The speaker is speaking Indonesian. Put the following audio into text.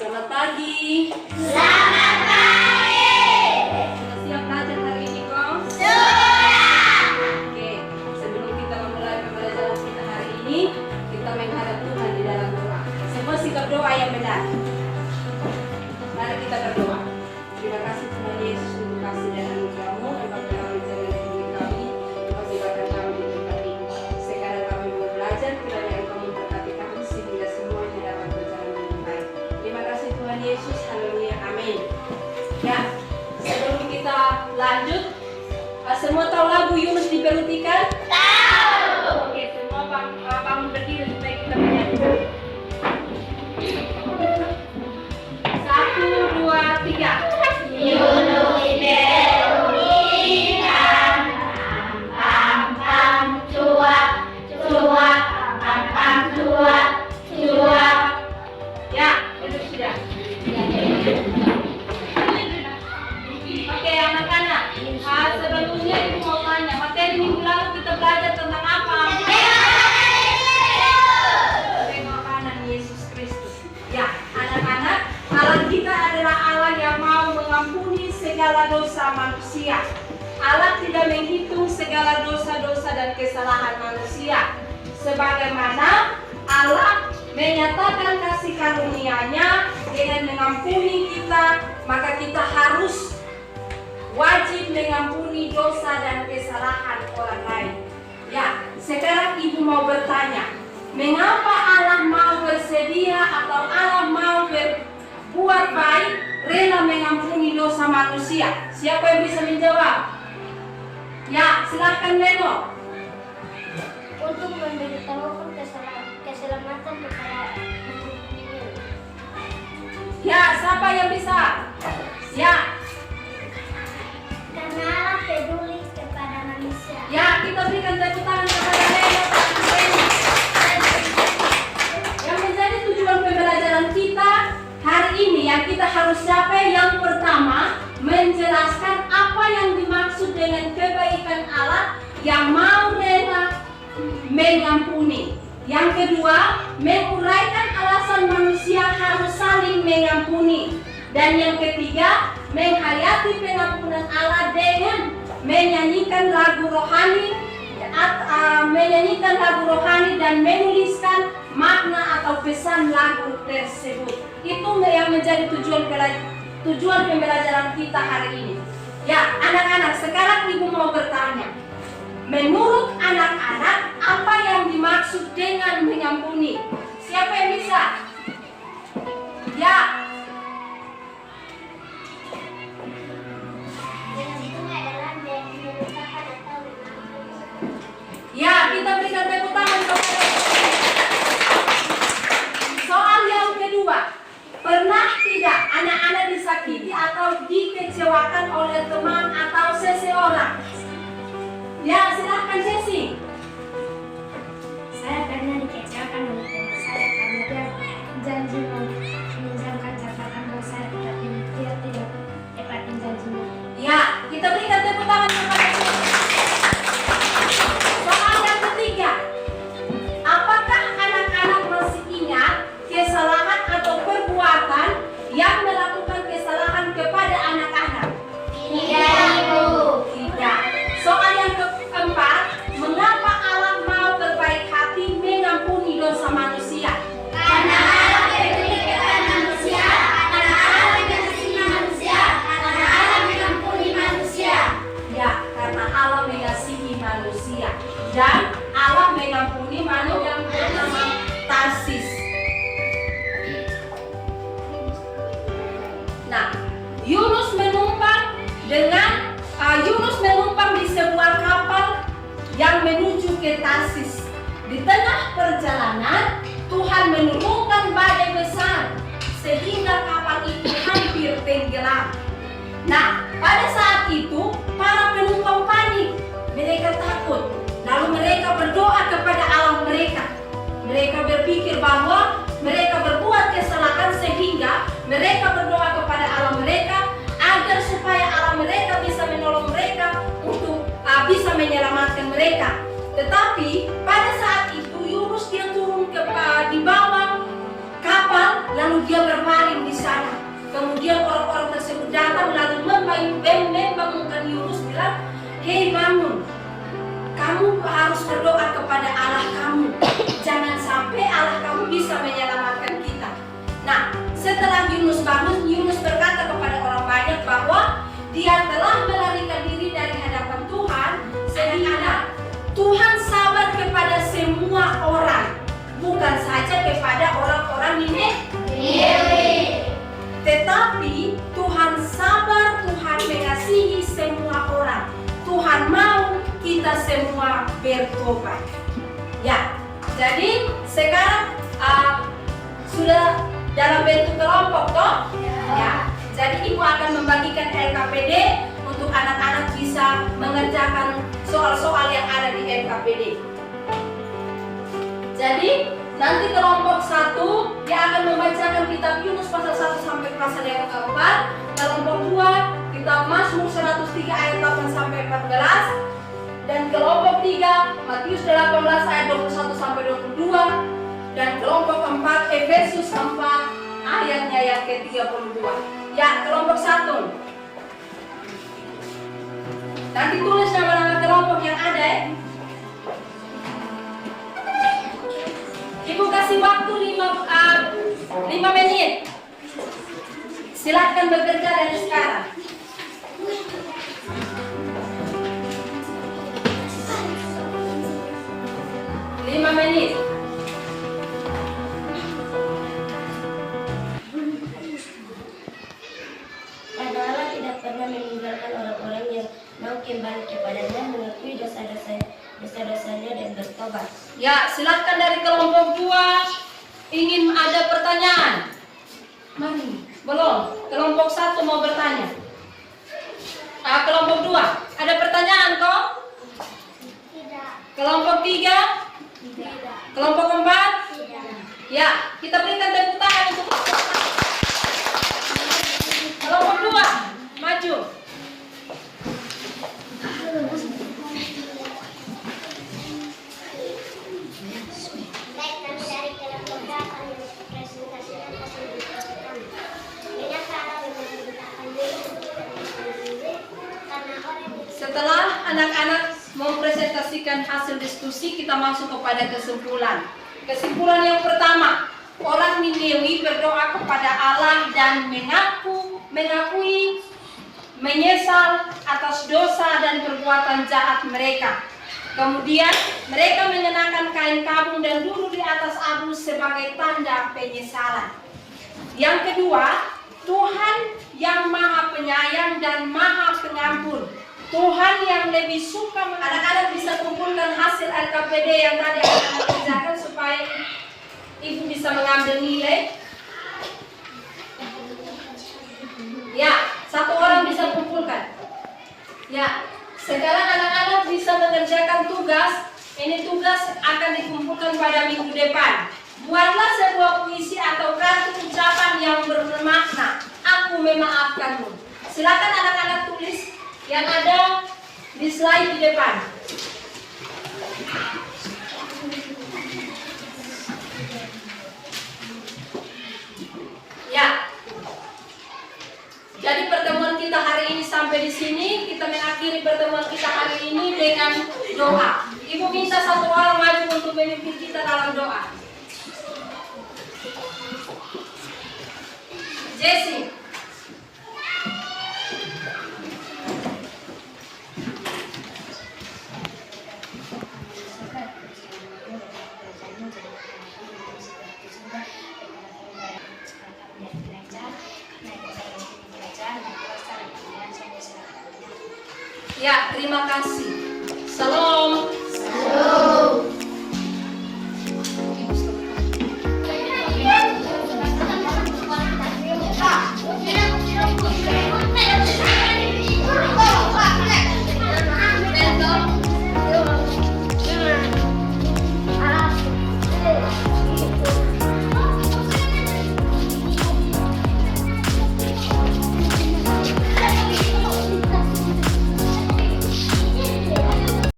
Selamat pagi. Selamat pagi. Sudah siap belajar hari ini, Kong? Sudah. Oke, sebelum kita memulai pembelajaran kita hari ini, kita menghadap Tuhan di dalam doa. Semua sikap doa yang benar. Mari kita berdoa. Terima kasih Tuhan Yesus untuk kasih dan anugerah-Mu, Engkau telah menjaga hidup kami, Engkau silakan kami di tempat ini. Sekarang kami mau belajar, kiranya Engkau memberkati kami sehingga semuanya dapat berjalan dengan baik. Terima kasih Tuhan Yesus, haleluya, amin. Ya, sebelum kita lanjut, semua tahu lagu Yunus diperhatikan? Tahu. Oke, semua bangun berdiri supaya kita menyanyi. 1, 2, 3. Yunus diperhatikan. Pam pam cuap cuap pam pam cuap cuap. Ya, itu sudah. Oke, anak-anak. Sebelumnya ibu mau tanya, materi minggu lalu kita belajar tentang apa? Pengobanan Yesus Kristus. Ya, anak-anak, Allah kita adalah Allah yang mau mengampuni segala dosa manusia. Allah tidak menghitung segala dosa-dosa dan kesalahan manusia. Sebagaimana Allah menyatakan kasih karunia-Nya dengan mengampuni kita, maka kita harus wajib mengampuni dosa dan kesalahan orang lain. Ya, sekarang ibu mau bertanya, mengapa Allah mau bersedia atau Allah mau berbuat baik, rela mengampuni dosa manusia? Siapa yang bisa menjawab? Ya, silakan Leno. Untuk memberitahukan keselamatan kepada dunia. Ya, siapa yang bisa? Ya, Karena Allah peduli kepada manusia. ya, kita berikan tepuk tangan kepada Leno. Yang menjadi tujuan pembelajaran kita hari ini yang kita harus capai, yang pertama menjelaskan apa yang dimaksud dengan kebaikan Allah yang mau rela mengampuni. Yang kedua, menguraikan alasan manusia harus saling mengampuni. Dan yang ketiga, menghayati pengampunan Allah dengan menyanyikan lagu rohani dan menuliskan makna atau pesan lagu tersebut. Itu yang menjadi tujuan pembelajaran kita hari ini. Ya, anak-anak, sekarang ibu mau bertanya. Menurut anak-anak, apa yang dimaksud dengan mengampuni? Siapa yang bisa? Ya. Mengampuni adalah melupakan atau mengampuni. Ya, kita berikan tepuk tangan kepada. Soal yang kedua, pernah tidak anak-anak disakiti atau dikecewakan oleh teman atau seseorang? Ya, silahkan Jesse. Saya pernah dikecewakan oleh teman saya karena dia janji mau meminjamkan catatan bahwa saya dia tidak tepatin janjinya. Ya, kita berikan tepuk tangan kepada Jesse. Soal yang ketiga, apakah anak-anak masih ingat kesalahan atau perbuatan yang melakukan kesalahan kepada anak-anak? Tidak, Ibu. Tidak. Soal yang keempat, mengapa Allah mau berbaik hati mengampuni dosa manusia? Karena Allah peduli kepada manusia, karena Allah mengasihi manusia, karena Allah mengampuni manusia. Ya, karena Allah mengasihi manusia dan Allah mengampuni manusia yang bernama Tarsis. Nah, Yunus menumpang di sebuah kapal yang menuju ke Tarsis. Di tengah perjalanan, Tuhan menurunkan badai besar sehingga kapal itu hampir tenggelam. Nah, pada saat itu para penumpang panik, mereka takut. Lalu mereka berdoa kepada Allah mereka. Mereka berpikir bahwa mereka berbuat kesalahan sehingga mereka berdoa kepada Allah mereka agar supaya Allah mereka bisa menolong mereka untuk bisa menyelamatkan mereka. Tetapi pada saat itu Yunus dia turun di bawah kapal lalu dia berbaring di Kemudian orang-orang tersebut datang lalu membangunkan Yunus, bilang, hei bangun, kamu harus berdoa kepada Allah kamu. Jangan sampai Allah kamu bisa menyelamatkan kita. Nah, setelah Yunus bangun, Yunus berkata kepada orang banyak bahwa dia telah melarikan diri dari hadapan Tuhan, sehingga Tuhan sabar kepada semua orang, bukan saja kepada orang-orang Niniwe. Tetapi Tuhan sabar, Tuhan mengasihi semua orang. Tuhan mau kita semua bertobat. Ya, jadi sekarang sudah dalam bentuk kelompok toh? Ya. Jadi ibu akan membagikan LKPD untuk anak-anak bisa mengerjakan soal-soal yang ada di LKPD. Jadi nanti kelompok 1 dia akan membacakan kitab Yunus pasal 1 sampai pasal yang keempat. Kelompok 2 kitab Mazmur 103 ayat 8 sampai 14. Dan kelompok 3 Matius 18 ayat 21 sampai 22. Dan kelompok 4 Efesus 4 ayatnya yang ke-32. Ya, kelompok 1. Nanti tulis nama-nama kelompok yang ada ya. Ibu kasih waktu 5 menit. Silakan bekerja dari sekarang. 5 menit. Allah tidak pernah meninggalkan orang-orang yang mau kembali kepadanya, mengakui dosa-dosanya dan bertobat. Ya, silakan dari kelompok 2. Ingin ada pertanyaan? Mari. Belum. Kelompok 1 mau bertanya. Kelompok 2 ada pertanyaan kok? Tidak. Kelompok 3? Tidak. Kelompok 4? Tidak. Ya, kita berikan tepuk tangan untuk kelompok 2. Maju. Baik, kami dari kelompok akan mempresentasikan hasil diskusi kami. Dengan cara memberitakan diri karena orang Setelah anak-anak mempresentasikan hasil diskusi, kita masuk kepada kesimpulan. Kesimpulan yang pertama, orang Niniwe berdoa kepada Allah dan mengakui menyesal atas dosa dan perbuatan jahat mereka. Kemudian mereka mengenakan kain kabung dan duduk di atas abu sebagai tanda penyesalan. Yang kedua, Tuhan yang Maha Penyayang dan Maha Pengampun. Tuhan yang lebih suka. Anak-anak bisa kumpulkan hasil LKPD yang tadi anak-anak kerjakan supaya ibu bisa mengambil nilai. Ya, 1 orang bisa kumpulkan. Ya, sekarang anak-anak bisa mengerjakan tugas. Ini tugas akan dikumpulkan pada minggu depan. Buatlah sebuah puisi atau kartu ucapan yang bermakna. Aku memaafkanmu. Silakan anak-anak tulis yang ada di slide di depan. Ya. Jadi pertemuan kita hari ini sampai di sini. Kita mengakhiri pertemuan kita hari ini dengan doa. Ibu minta 1 orang maju untuk memimpin kita dalam doa. Jesse. Ya, terima kasih. Salam.